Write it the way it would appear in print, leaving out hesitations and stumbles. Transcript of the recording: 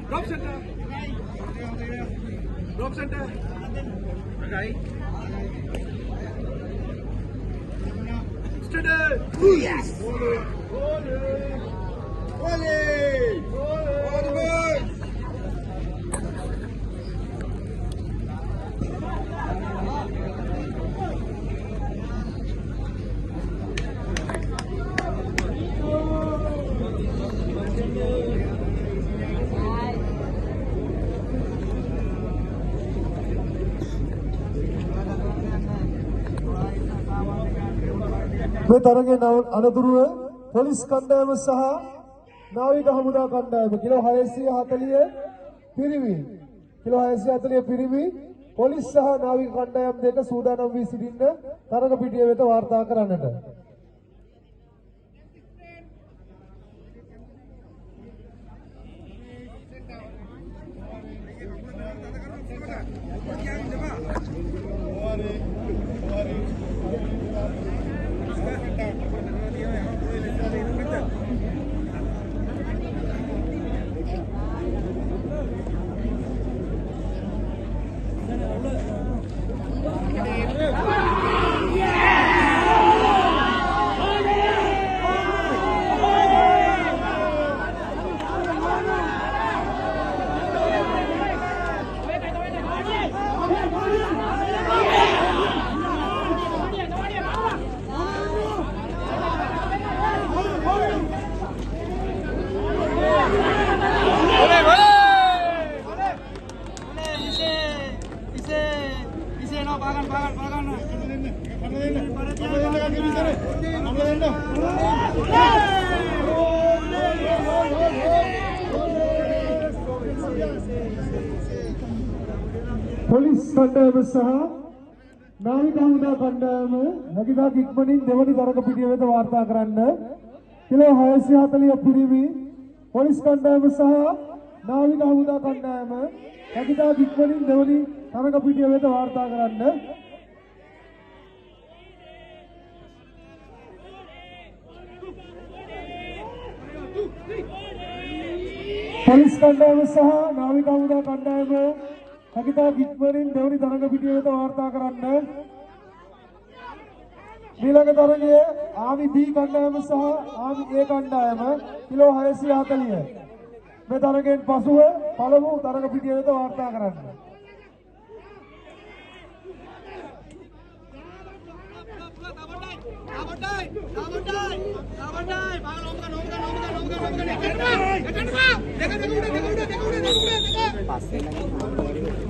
Drop center. Drop center. Right. Steady. Yes. මේ තරගේ අනතුරුව police කණ්ඩායම සහ නාවික හමුදා කණ්ඩායම කිලෝ 640 පිරිවි කිලෝ 640 පිරිවි පොලිස් සහ නාවික කණ්ඩායම් දෙක සූදානම් වී සිටින්න තරග පිටිය වෙත වාර්තා කරන්නට. පොලිස් කණ්ඩායම සහ නාවික හමුදා කණ්ඩායම නැගිටා ඉක්මනින් දෙවනි තරග පිටිය වෙත වාර්තා කරන්න. කිලෝ 640 පිරිවි පොලිස් කණ්ඩායම සහ නාවික හමුදා කණ්ඩායම නැගිටා ඉක්මනින් දෙවනි තරග පිටිය වෙත වාර්තා කරන්න. පොලිස් කණ්ඩායම සහ නාවික හමුදා කණ්ඩායම නැගිටා ඉක්මනින් දෙවනි තරග පිටිය වෙත වාර්තා කරන්න. ඊළඟ තරගයේ ආමි B කණ්ඩායම සහ ආමි A කණ්ඩායම කිලෝ 640 මේ තරගයෙන් පසුව පළමු තරග පිටිය වෙත වාර්තා කරන්න. Pasal lagi.